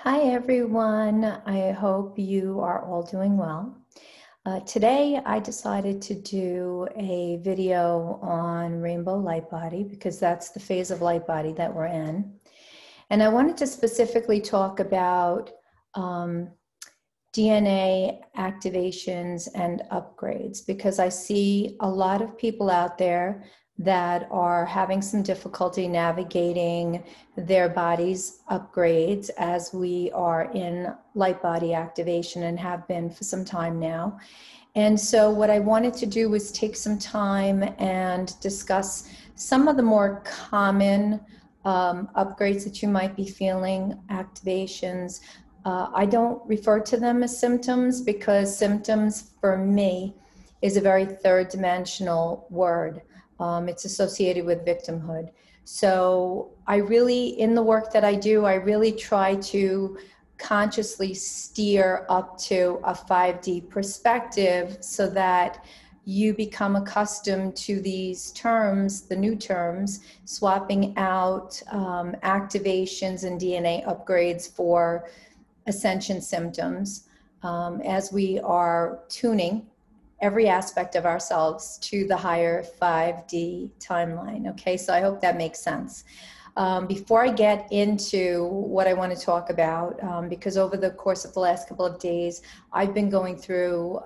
Hi everyone, I hope you are all doing well. Today I decided to do a video on rainbow light body because that's the phase of light body that we're in. And I wanted to specifically talk about DNA activations and upgrades because I see a lot of people out there that are having some difficulty navigating their body's upgrades as we are in light body activation and have been for some time now. And so what I wanted to do was take some time and discuss some of the more common upgrades that you might be feeling, activations. I don't refer to them as symptoms because symptoms for me is a very third dimensional word. It's associated with victimhood. So I really, in the work that I do, I really try to consciously steer up to a 5D perspective so that you become accustomed to these terms, the new terms, swapping out activations and DNA upgrades for ascension symptoms as we are tuning every aspect of ourselves to the higher 5D timeline. Okay, so I hope that makes sense. Before I get into what I want to talk about, because over the course of the last couple of days, I've been going through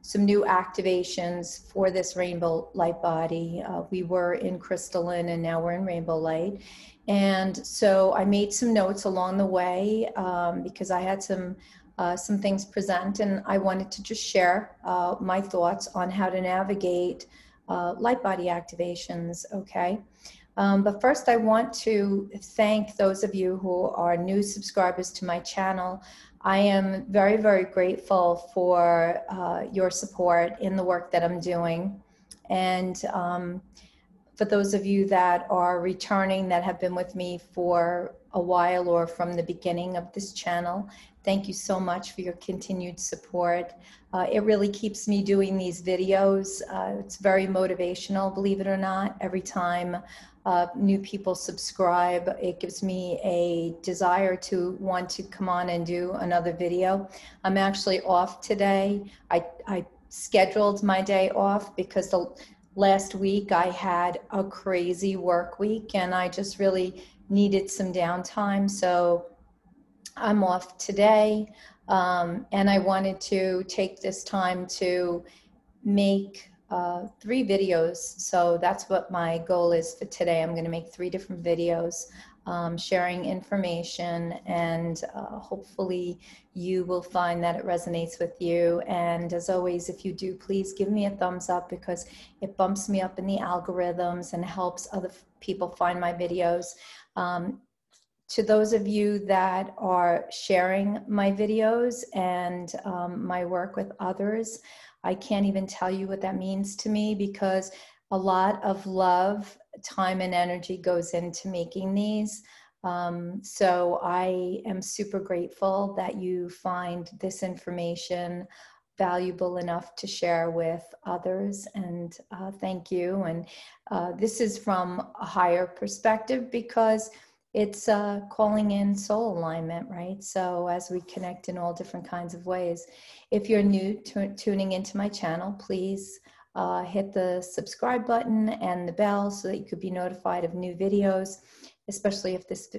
some new activations for this rainbow light body. We were in crystalline and now we're in rainbow light. And so I made some notes along the way because I had some things present, and I wanted to just share my thoughts on how to navigate light body activations, okay? But first I want to thank those of you who are new subscribers to my channel. I am very, very grateful for your support in the work that I'm doing. And for those of you that are returning, that have been with me for a while or from the beginning of this channel, thank you so much for your continued support. It really keeps me doing these videos. It's very motivational, believe it or not. Every time new people subscribe, it gives me a desire to want to come on and do another video. I'm actually off today. I scheduled my day off because last week I had a crazy work week and I just really needed some downtime. So I'm off today, and I wanted to take this time to make 3 videos. So that's what my goal is for today. I'm going to make 3 different videos sharing information, and hopefully you will find that it resonates with you. And as always, if you do, please give me a thumbs up because it bumps me up in the algorithms and helps other people find my videos. To those of you that are sharing my videos and my work with others, I can't even tell you what that means to me because a lot of love, time, and energy goes into making these. So I am super grateful that you find this information valuable enough to share with others, and thank you. And this is from a higher perspective because it's calling in soul alignment, right? So as we connect in all different kinds of ways. If you're new tuning into my channel, please hit the subscribe button and the bell so that you could be notified of new videos, especially if this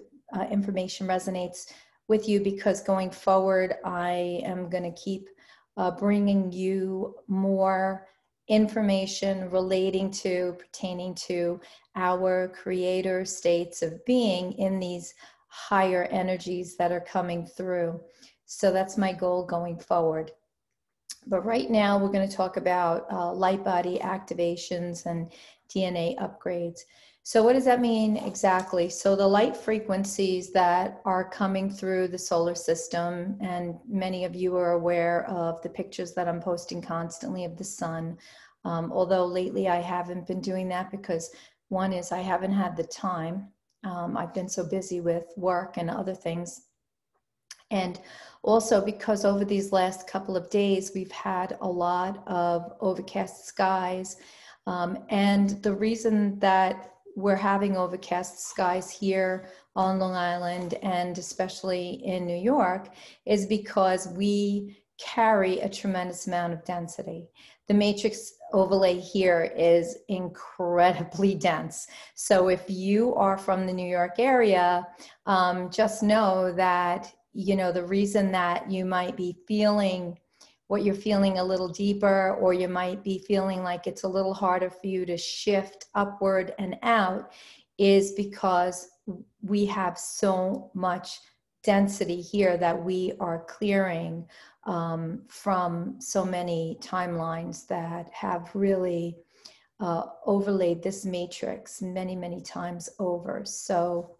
information resonates with you, because going forward, I am going to keep bringing you more information pertaining to our creator states of being in these higher energies that are coming through. So that's my goal going forward. But right now we're going to talk about light body activations and DNA upgrades. So what does that mean exactly? So the light frequencies that are coming through the solar system, and many of you are aware of the pictures that I'm posting constantly of the sun. Although lately I haven't been doing that because one is I haven't had the time. I've been so busy with work and other things. And also because over these last couple of days, we've had a lot of overcast skies. And the reason that we're having overcast skies here on Long Island and especially in New York is because we carry a tremendous amount of density. The matrix overlay here is incredibly dense. So if you are from the New York area, just know that, you know, the reason that you might be feeling what you're feeling a little deeper, or you might be feeling like it's a little harder for you to shift upward and out, is because we have so much density here that we are clearing from so many timelines that have really overlaid this matrix many, many times over. So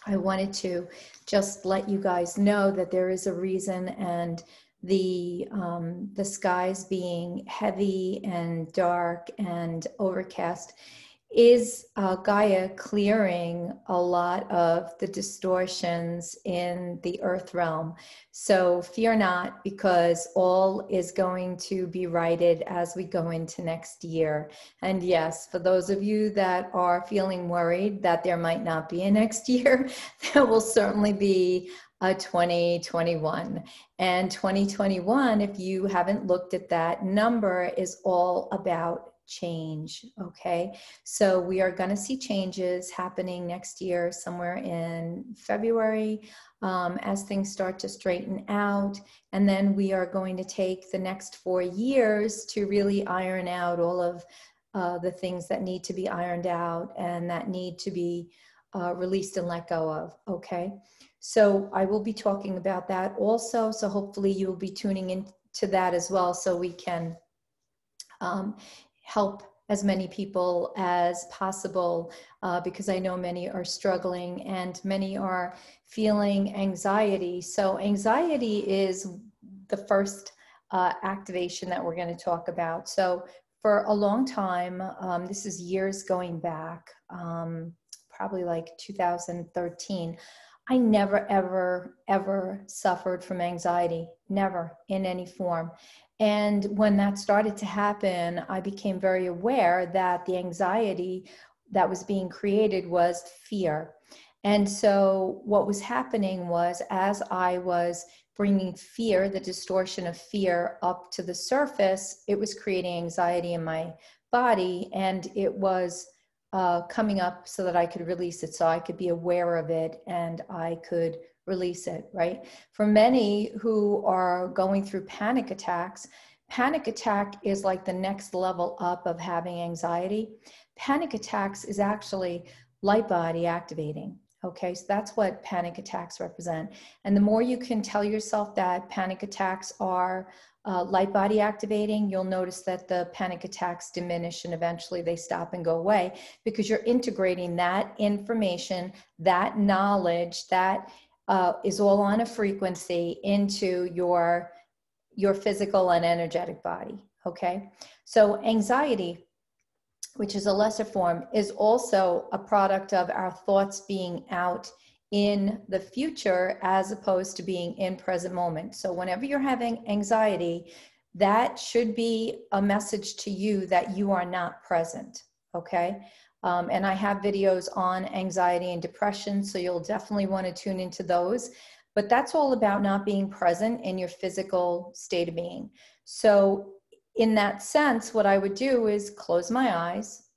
I wanted to just let you guys know that there is a reason, and the skies being heavy and dark and overcast is Gaia clearing a lot of the distortions in the earth realm. So fear not, because all is going to be righted as we go into next year. And yes, for those of you that are feeling worried that there might not be a next year, there will certainly be a 2021. And 2021, if you haven't looked at that number, is all about change. Okay, so we are going to see changes happening next year, somewhere in February, as things start to straighten out. And then we are going to take the next 4 years to really iron out all of the things that need to be ironed out and that need to be released and let go of. Okay, so I will be talking about that also. So hopefully you will be tuning into that as well, so we can help as many people as possible, because I know many are struggling and many are feeling anxiety. So anxiety is the first activation that we're going to talk about. So for a long time, this is years going back, probably like 2013, I never, ever, ever suffered from anxiety, never in any form. And when that started to happen, I became very aware that the anxiety that was being created was fear. And so what was happening was, as I was bringing fear, the distortion of fear, up to the surface, it was creating anxiety in my body, and it was coming up so that I could release it, so I could be aware of it and I could release it, right? For many who are going through panic attacks, panic attack is like the next level up of having anxiety. Panic attacks is actually light body activating. Okay, so that's what panic attacks represent. And the more you can tell yourself that panic attacks are light body activating, you'll notice that the panic attacks diminish and eventually they stop and go away, because you're integrating that information, that knowledge, that is all on a frequency into your physical and energetic body. Okay, so anxiety, which is a lesser form, is also a product of our thoughts being out in the future as opposed to being in present moment. So whenever you're having anxiety, that should be a message to you that you are not present. Okay. And I have videos on anxiety and depression, so you'll definitely want to tune into those. But that's all about not being present in your physical state of being. So in that sense, what I would do is close my eyes,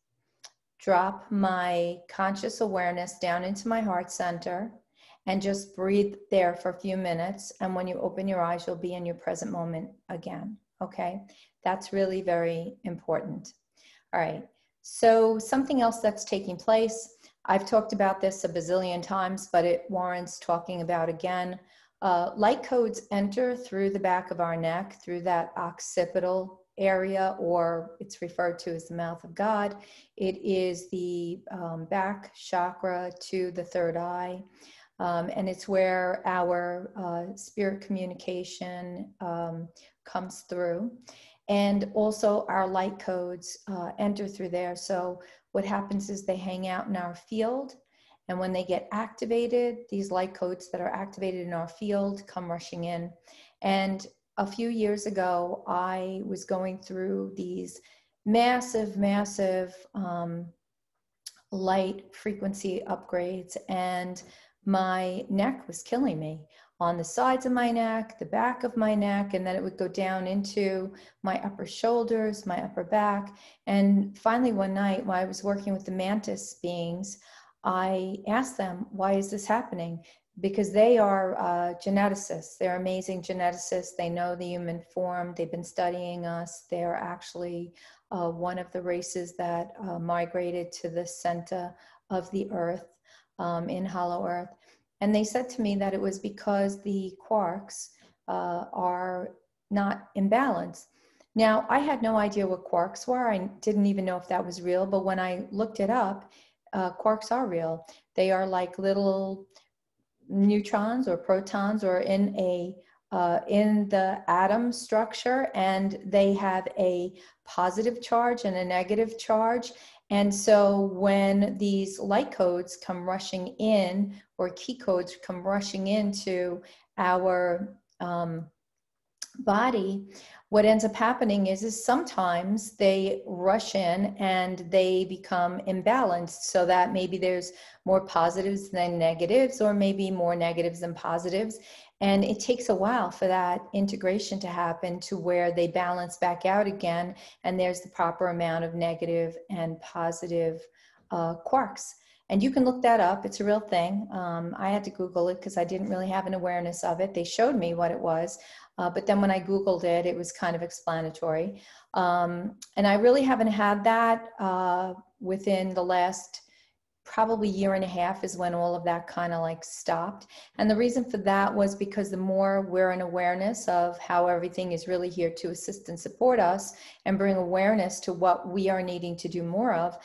drop my conscious awareness down into my heart center, and just breathe there for a few minutes. And when you open your eyes, you'll be in your present moment again. Okay, that's really very important. All right, so something else that's taking place, I've talked about this a bazillion times, but it warrants talking about again. Light codes enter through the back of our neck, through that occipital area, or it's referred to as the mouth of God. It is the back chakra to the third eye. And it's where our spirit communication comes through. And also our light codes enter through there. So what happens is they hang out in our field. And when they get activated, these light codes that are activated in our field come rushing in. And a few years ago, I was going through these massive light frequency upgrades, and my neck was killing me on the sides of my neck, the back of my neck, and then it would go down into my upper shoulders, my upper back. And finally, one night while I was working with the mantis beings, I asked them, why is this happening? Because they are geneticists. They're amazing geneticists. They know the human form. They've been studying us. They're actually one of the races that migrated to the center of the earth, in Hollow Earth. And they said to me that it was because the quarks are not in balance. Now, I had no idea what quarks were. I didn't even know if that was real. But when I looked it up, quarks are real. They are like little neutrons or protons, or in the atom structure, and they have a positive charge and a negative charge. And so when these light codes come rushing in, or key codes come rushing into our body, what ends up happening is sometimes they rush in and they become imbalanced, so that maybe there's more positives than negatives, or maybe more negatives than positives. And it takes a while for that integration to happen to where they balance back out again, and there's the proper amount of negative and positive quarks. And you can look that up. It's a real thing. I had to Google it because I didn't really have an awareness of it. They showed me what it was. But then when I Googled it, it was kind of explanatory. And I really haven't had that within the last probably year and a half is when all of that kind of like stopped. And the reason for that was because the more we're in awareness of how everything is really here to assist and support us and bring awareness to what we are needing to do more of,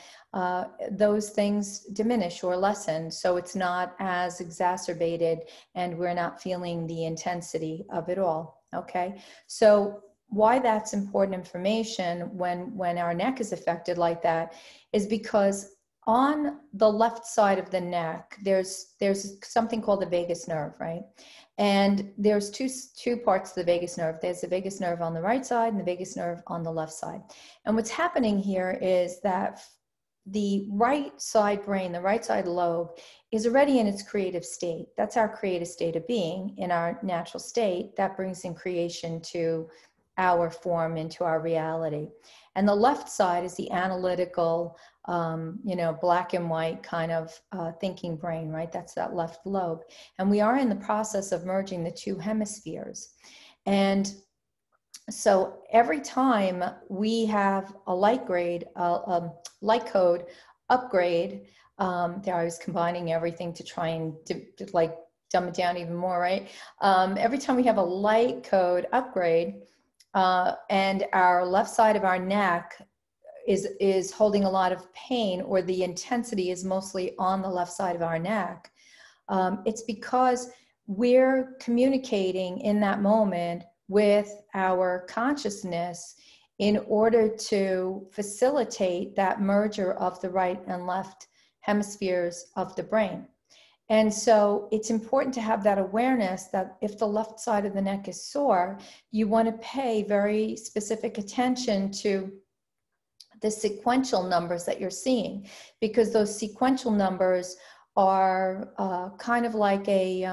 those things diminish or lessen. So it's not as exacerbated and we're not feeling the intensity of it all. Okay. So why that's important information when our neck is affected like that is because on the left side of the neck, there's something called the vagus nerve, right? And there's two parts of the vagus nerve. There's the vagus nerve on the right side and the vagus nerve on the left side. And what's happening here is that the right side brain, the right side lobe, is already in its creative state. That's our creative state of being in our natural state. That brings in creation to our form, into our reality. And the left side is the analytical, black and white kind of thinking brain, right? That's that left lobe. And we are in the process of merging the two hemispheres. And so every time we have a light code upgrade, there I was combining everything to try and to like dumb it down even more, right? Every time we have a light code upgrade, and our left side of our neck is holding a lot of pain, or the intensity is mostly on the left side of our neck, it's because we're communicating in that moment with our consciousness in order to facilitate that merger of the right and left hemispheres of the brain. And so it's important to have that awareness that if the left side of the neck is sore, you want to pay very specific attention to the sequential numbers that you're seeing, because those sequential numbers are kind of like a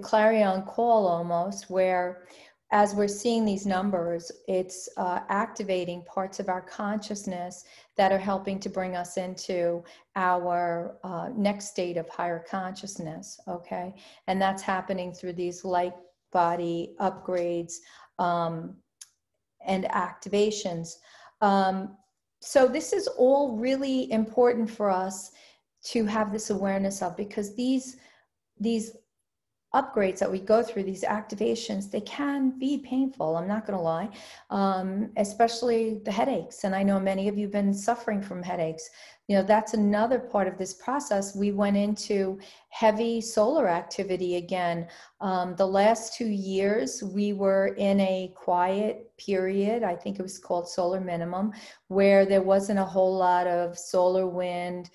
clarion call almost, where as we're seeing these numbers, it's activating parts of our consciousness that are helping to bring us into our next state of higher consciousness, okay? And that's happening through these light body upgrades and activations. So this is all really important for us to have this awareness of, because these upgrades that we go through, these activations, they can be painful. I'm not going to lie, especially the headaches. And I know many of you have been suffering from headaches. That's another part of this process. We went into heavy solar activity again. The last 2 years, we were in a quiet period. I think it was called solar minimum, where there wasn't a whole lot of solar wind.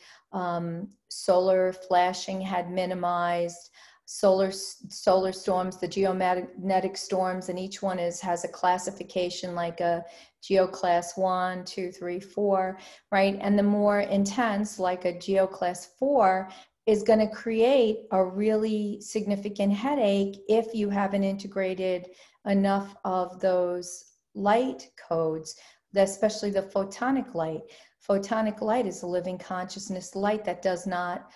Solar flashing had minimized. solar storms, the geomagnetic storms, and each one has a classification like a geoclass 1, 2, 3, 4, right? And the more intense, like a geoclass 4, is going to create a really significant headache if you haven't integrated enough of those light codes, especially the photonic light. Photonic light is a living consciousness light that does not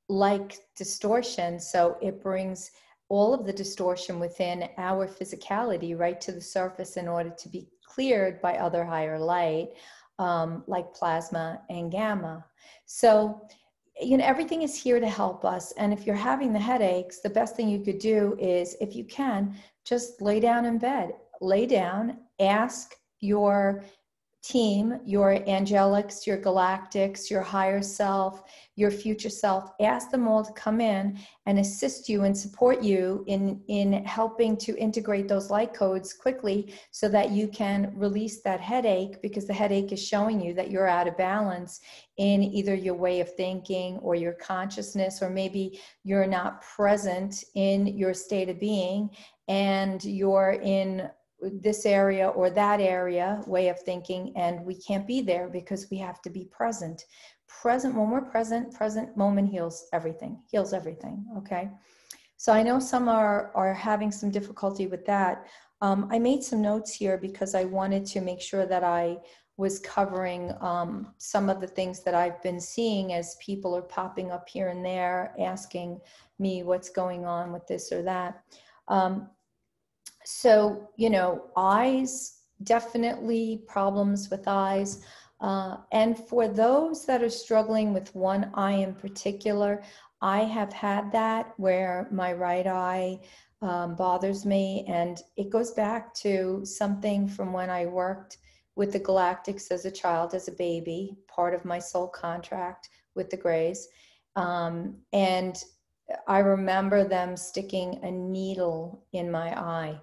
like distortion, so it brings all of the distortion within our physicality right to the surface in order to be cleared by other higher light, like plasma and gamma. So, you know, everything is here to help us. And if you're having the headaches, the best thing you could do is, if you can, just lay down in bed. Lay down, ask your team, your angelics, your galactics, your higher self, your future self, ask them all to come in and assist you and support you in helping to integrate those light codes quickly so that you can release that headache, because the headache is showing you that you're out of balance in either your way of thinking or your consciousness, or maybe you're not present in your state of being and you're in this area or that area way of thinking, and we can't be there because we have to be present. When we're present moment heals everything, okay? So I know some are having some difficulty with that. I made some notes here because I wanted to make sure that I was covering some of the things that I've been seeing as people are popping up here and there asking me what's going on with this or that. So, you know, eyes, definitely problems with eyes. And for those that are struggling with one eye in particular, I have had that where my right eye bothers me. And it goes back to something from when I worked with the Galactics as a child, as a baby, part of my soul contract with the Greys. And I remember them sticking a needle in my eye.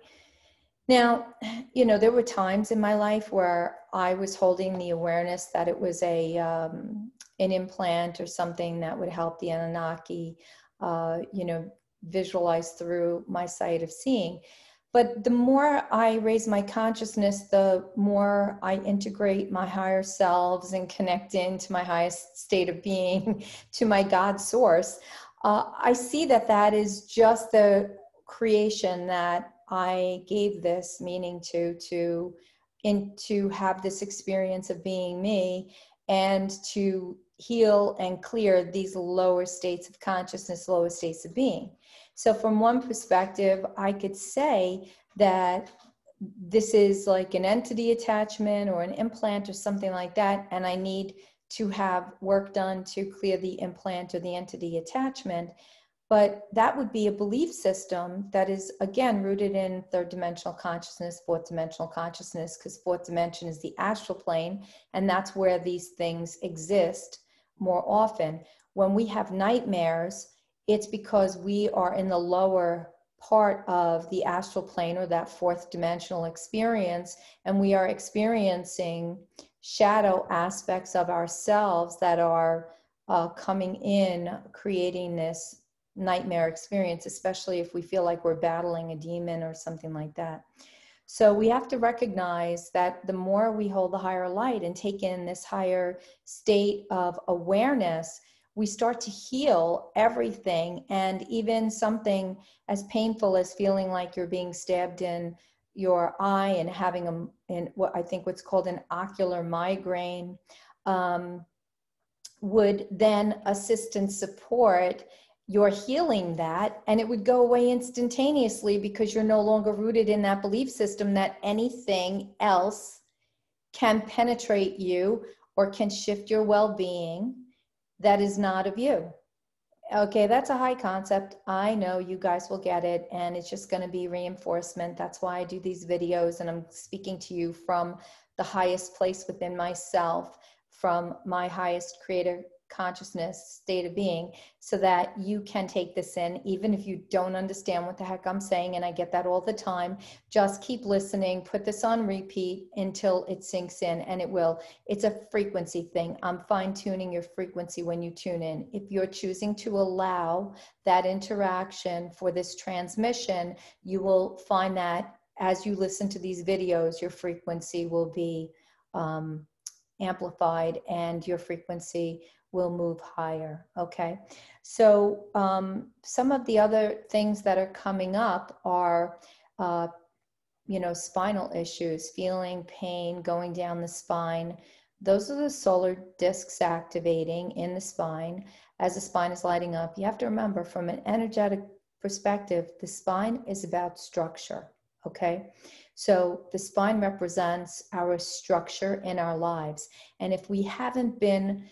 Now, you know, there were times in my life where I was holding the awareness that it was an implant or something that would help the Anunnaki, you know, visualize through my sight of seeing. But the more I raise my consciousness, the more I integrate my higher selves and connect into my highest state of being, to my God source. I see that that is just the creation that I gave this meaning to have this experience of being me, and to heal and clear these lower states of consciousness, lower states of being. So from one perspective, I could say that this is like an entity attachment or an implant or something like that, and I need to have work done to clear the implant or the entity attachment. But that would be a belief system that is, again, rooted in third dimensional consciousness, fourth dimensional consciousness, because fourth dimension is the astral plane, and that's where these things exist more often. When we have nightmares, it's because we are in the lower part of the astral plane, or that fourth dimensional experience, and we are experiencing shadow aspects of ourselves that are coming in, creating this nightmare experience, especially if we feel like we're battling a demon or something like that. So we have to recognize that the more we hold the higher light and take in this higher state of awareness, we start to heal everything. And even something as painful as feeling like you're being stabbed in your eye and having what I think what's called an ocular migraine, would then assist and support your healing that, and it would go away instantaneously, because you're no longer rooted in that belief system that anything else can penetrate you or can shift your well-being that is not of you. Okay, that's a high concept. I know you guys will get it, and it's just going to be reinforcement. That's why I do these videos, and I'm speaking to you from the highest place within myself, from my highest creator consciousness, state of being, so that you can take this in, even if you don't understand what the heck I'm saying. And I get that all the time. Just keep listening, put this on repeat until it sinks in, and it will. It's a frequency thing. I'm fine-tuning your frequency when you tune in. If you're choosing to allow that interaction for this transmission, you will find that as you listen to these videos, your frequency will be amplified and your frequency will move higher. Okay. So some of the other things that are coming up are, spinal issues, feeling pain going down the spine. Those are the solar discs activating in the spine as the spine is lighting up. You have to remember, from an energetic perspective, the spine is about structure. Okay. So the spine represents our structure in our lives. And if we haven't been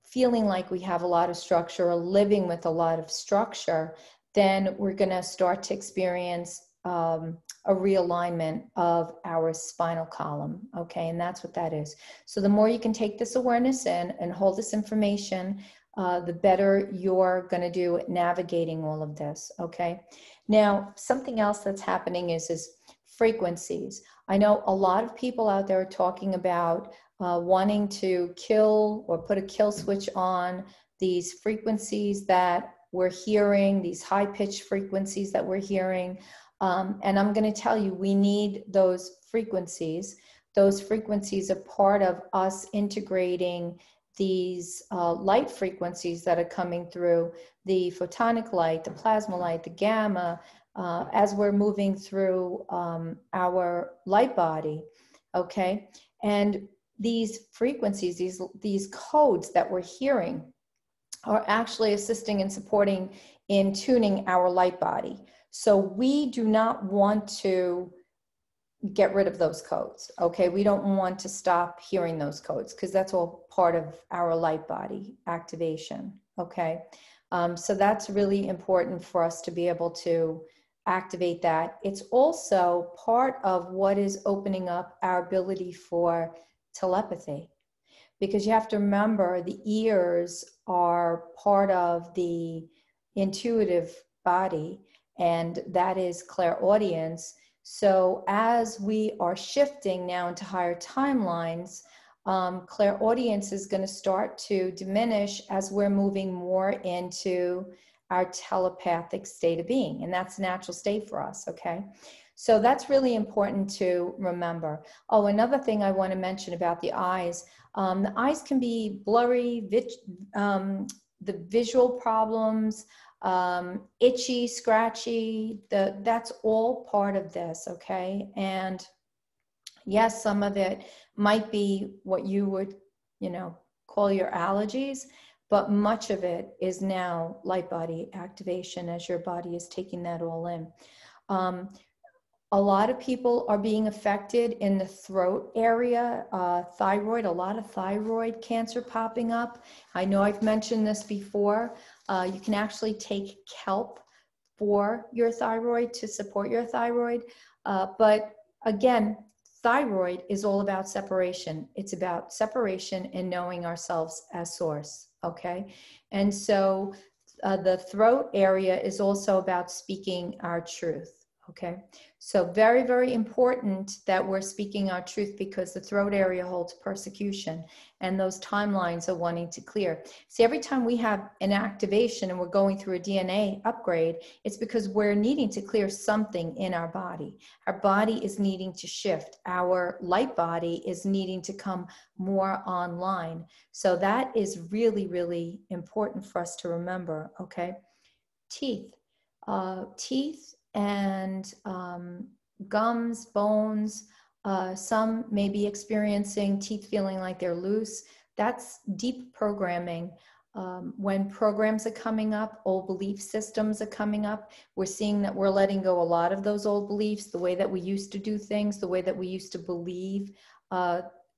feeling like we have a lot of structure or living with a lot of structure, then we're going to start to experience a realignment of our spinal column. Okay. And that's what that is. So the more you can take this awareness in and hold this information, the better you're going to do at navigating all of this. Okay. Now, something else that's happening is frequencies. I know a lot of people out there are talking about wanting to kill or put a kill switch on these frequencies that we're hearing, these high-pitched frequencies that we're hearing. And I'm going to tell you, we need those frequencies. Those frequencies are part of us integrating these light frequencies that are coming through, the photonic light, the plasma light, the gamma, as we're moving through our light body. Okay. And these frequencies, these codes that we're hearing are actually assisting and supporting in tuning our light body. So we do not want to get rid of those codes. Okay. We don't want to stop hearing those codes because that's all part of our light body activation. Okay. So that's really important for us to be able to activate that. It's also part of what is opening up our ability for telepathy, because you have to remember the ears are part of the intuitive body, and that is clairaudience. So as we are shifting now into higher timelines, clairaudience is going to start to diminish as we're moving more into our telepathic state of being. And that's a natural state for us. Okay. So that's really important to remember. Oh, another thing I want to mention about the eyes can be blurry, the visual problems, itchy, scratchy, that's all part of this. Okay. And yes, some of it might be what you would, call your allergies, but much of it is now light body activation as your body is taking that all in. A lot of people are being affected in the throat area, thyroid, a lot of thyroid cancer popping up. I know I've mentioned this before. You can actually take kelp for your thyroid to support your thyroid. But again, thyroid is all about separation. It's about separation and knowing ourselves as source. Okay. And so the throat area is also about speaking our truth. Okay. So very, very important that we're speaking our truth, because the throat area holds persecution and those timelines are wanting to clear. See, every time we have an activation and we're going through a DNA upgrade, it's because we're needing to clear something in our body. Our body is needing to shift. Our light body is needing to come more online. So that is really, really important for us to remember. Okay. Teeth and gums, bones. Some may be experiencing teeth feeling like they're loose. That's deep programming. When programs are coming up, old belief systems are coming up, we're seeing that we're letting go a lot of those old beliefs, the way that we used to do things, the way that we used to believe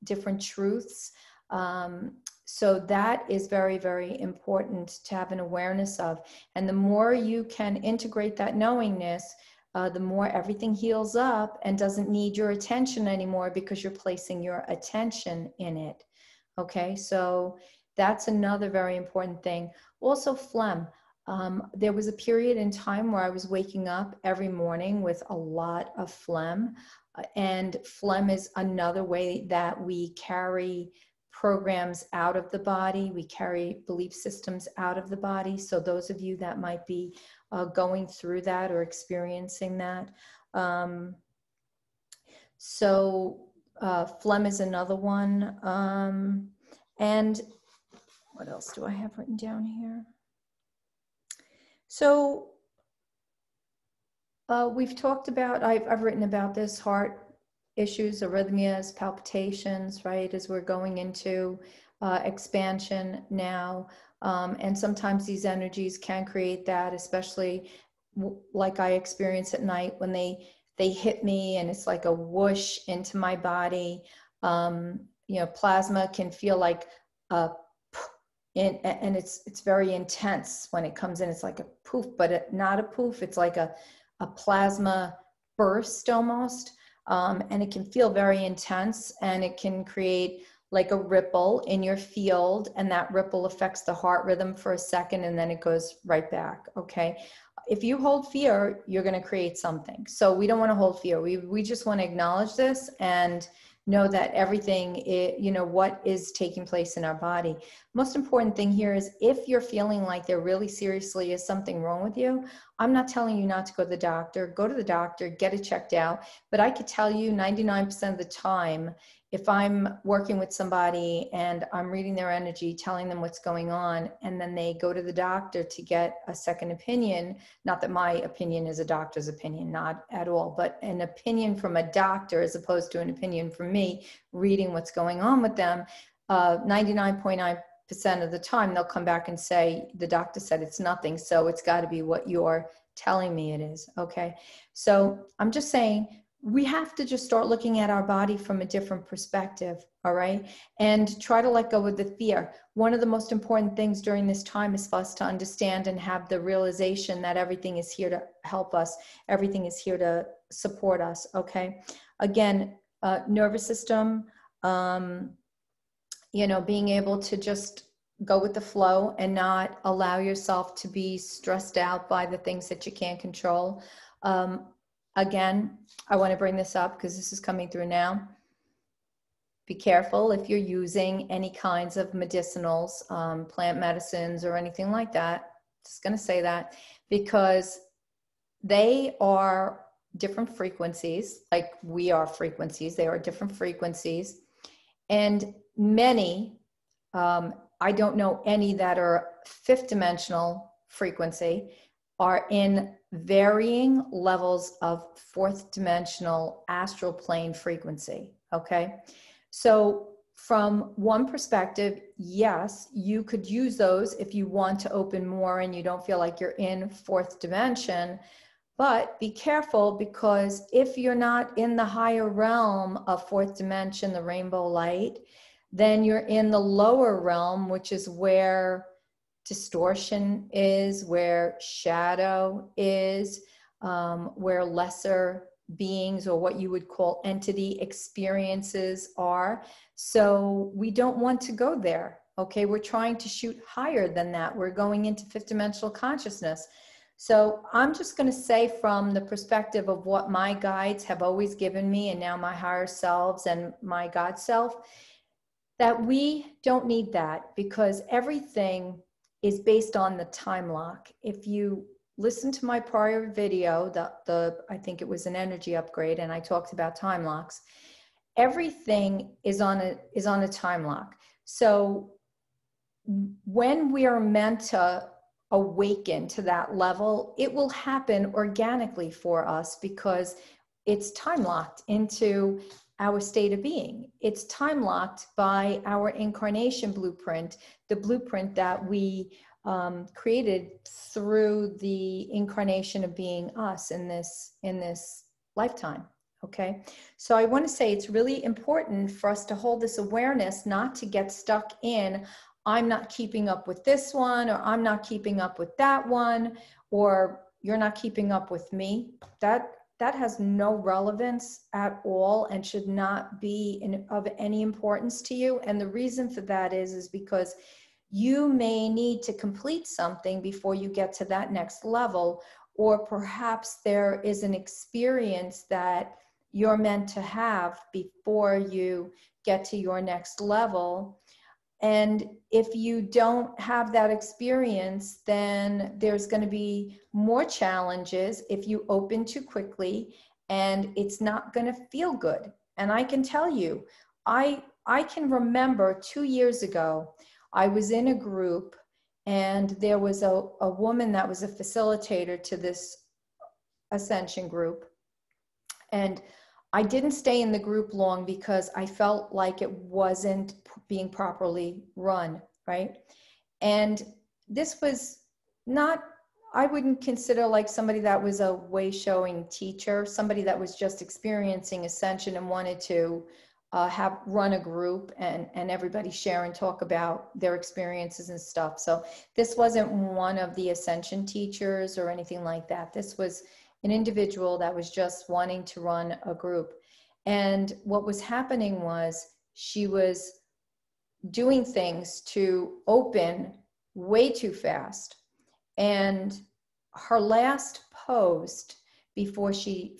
different truths. So that is very, very important to have an awareness of. And the more you can integrate that knowingness, the more everything heals up and doesn't need your attention anymore, because you're placing your attention in it. Okay, so That's another very important thing. Also, phlegm. There was a period in time where I was waking up every morning with a lot of phlegm. And phlegm is another way that we carry programs out of the body. We carry belief systems out of the body. So those of you that might be going through that or experiencing that. Phlegm is another one. And what else do I have written down here? So we've talked about, I've written about this, heart issues, arrhythmias, palpitations, right, as we're going into expansion now. And sometimes these energies can create that, especially like I experience at night when they hit me and it's like a whoosh into my body. You know, plasma can feel like a and it's very intense when it comes in. It's like a poof, but not a poof. It's like a plasma burst almost. And it can feel very intense, and it can create like a ripple in your field, and that ripple affects the heart rhythm for a second, and then it goes right back. Okay. If you hold fear, you're going to create something. So we don't want to hold fear. We just want to acknowledge this and know that everything is, you know, what is taking place in our body. Most important thing here is if you're feeling like there really seriously is something wrong with you, I'm not telling you not to go to the doctor. Go to the doctor, get it checked out. But I could tell you 99% of the time, if I'm working with somebody and I'm reading their energy, telling them what's going on, and then they go to the doctor to get a second opinion, not that my opinion is a doctor's opinion, not at all, but an opinion from a doctor as opposed to an opinion from me reading what's going on with them, 99.9% of the time they'll come back and say, the doctor said it's nothing, so it's got to be what you're telling me it is. Okay. So I'm just saying, we have to just start looking at our body from a different perspective, all right? And try to let go of the fear. One of the most important things during this time is for us to understand and have the realization that everything is here to help us. Everything is here to support us, okay? Again, nervous system, you know, being able to just go with the flow and not allow yourself to be stressed out by the things that you can't control. Again, I want to bring this up because this is coming through now. Be careful if you're using any kinds of medicinals, plant medicines or anything like that. Just going to say that because they are different frequencies, like we are frequencies. They are different frequencies. And many, I don't know any that are fifth dimensional frequency, are in varying levels of fourth dimensional astral plane frequency. Okay. So from one perspective, yes, you could use those if you want to open more and you don't feel like you're in fourth dimension, but be careful because if you're not in the higher realm of fourth dimension, the rainbow light, then you're in the lower realm, which is where distortion is, where shadow is, where lesser beings or what you would call entity experiences are. So we don't want to go there. Okay, we're trying to shoot higher than that. We're going into fifth dimensional consciousness. So I'm just going to say from the perspective of what my guides have always given me, and now my higher selves and my God self, that we don't need that because everything is based on the time lock. If you listen to my prior video, I think it was an energy upgrade, and I talked about time locks. Everything is on a time lock. So when we are meant to awaken to that level, it will happen organically for us because it's time locked into our state of being. It's time locked by our incarnation blueprint, the blueprint that we created through the incarnation of being us in this lifetime. Okay, so I want to say it's really important for us to hold this awareness, not to get stuck in, I'm not keeping up with this one, or I'm not keeping up with that one, or you're not keeping up with me. That has no relevance at all and should not be of any importance to you. And the reason for that is because you may need to complete something before you get to that next level, or perhaps there is an experience that you're meant to have before you get to your next level. And if you don't have that experience, then there's going to be more challenges if you open too quickly, and it's not going to feel good. And I can tell you, I can remember 2 years ago, I was in a group, and there was a woman that was a facilitator to this ascension group. And I didn't stay in the group long because I felt like it wasn't being properly run, right? And this was not, I wouldn't consider like somebody that was a way showing teacher, somebody that was just experiencing ascension and wanted to run a group and everybody share and talk about their experiences and stuff. So this wasn't one of the ascension teachers or anything like that. This was an individual that was just wanting to run a group. And what was happening was she was doing things to open way too fast. And her last post before she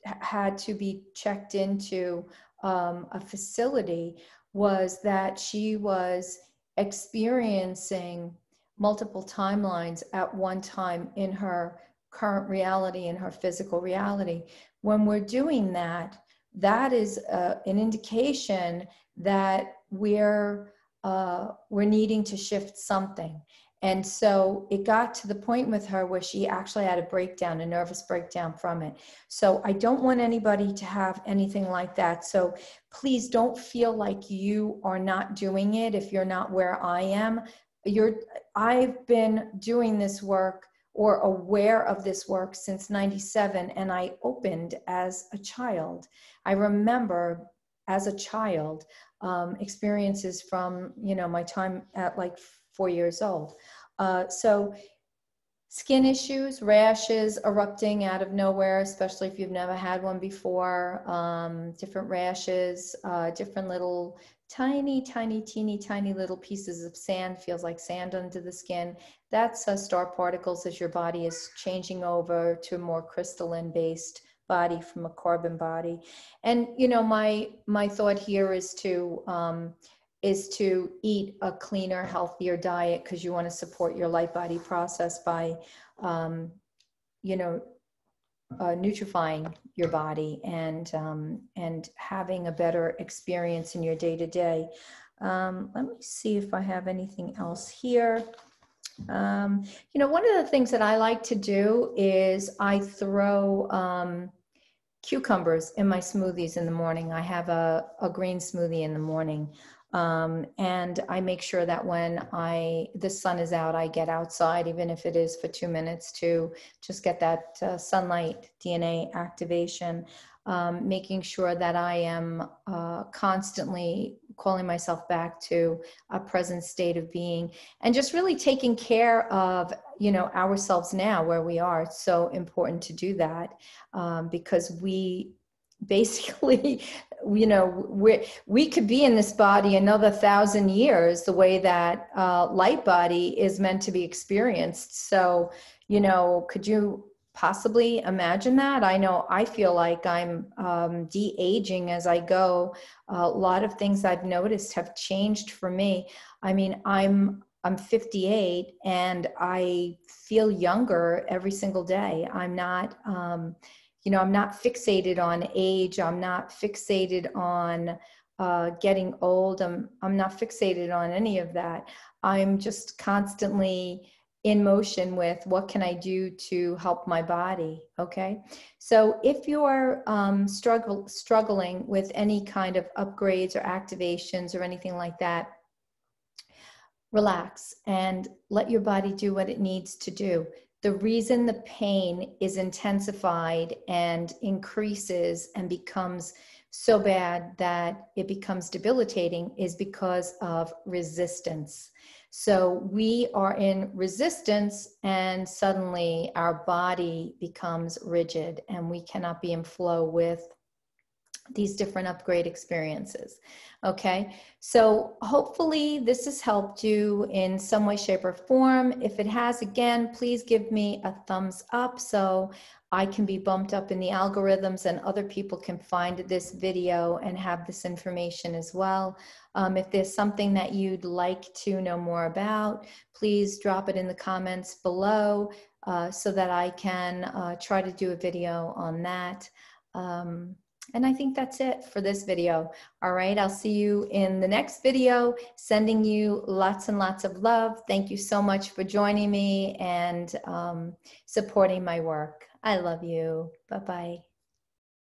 had to be checked into a facility was that she was experiencing multiple timelines at one time in her current reality, in her physical reality. When we're doing that, that is an indication that we're needing to shift something. And so it got to the point with her where she actually had a breakdown, a nervous breakdown from it. So I don't want anybody to have anything like that. So please don't feel like you are not doing it if you're not where I am. I've been doing this work or aware of this work since '97, and I opened as a child. I remember as a child experiences from, my time at like 4 years old. So skin issues, rashes erupting out of nowhere, especially if you've never had one before, different rashes, different little tiny, teeny tiny little pieces of sand, feels like sand under the skin. That's star particles as your body is changing over to a more crystalline based body from a carbon body. And, my thought here is to eat a cleaner, healthier diet, because you want to support your light body process by, nutrifying your body and having a better experience in your day-to-day. Let me see if I have anything else here. One of the things that I like to do is I throw cucumbers in my smoothies in the morning. I have a green smoothie in the morning. And I make sure that when the sun is out, I get outside, even if it is for 2 minutes, to just get that sunlight DNA activation, making sure that I am constantly calling myself back to a present state of being, and just really taking care of, ourselves now where we are. It's so important to do that because we basically, we could be in this body another 1,000 years, the way that light body is meant to be experienced. So, could you possibly imagine that? I know I feel like I'm de-aging as I go. A lot of things I've noticed have changed for me. I mean, I'm 58 and I feel younger every single day. I'm not I'm not fixated on age. I'm not fixated on getting old. I'm not fixated on any of that. I'm just constantly in motion with what can I do to help my body. Okay. So if you are struggling with any kind of upgrades or activations or anything like that, relax and let your body do what it needs to do. The reason the pain is intensified and increases and becomes so bad that it becomes debilitating is because of resistance. So we are in resistance and suddenly our body becomes rigid and we cannot be in flow with these different upgrade experiences. Okay, so hopefully this has helped you in some way, shape, or form. If it has, again, please give me a thumbs up so I can be bumped up in the algorithms and other people can find this video and have this information as well. If there's something that you'd like to know more about, please drop it in the comments below so that I can try to do a video on that. And I think that's it for this video. All right, I'll see you in the next video, sending you lots and lots of love. Thank you so much for joining me and supporting my work. I love you. Bye-bye.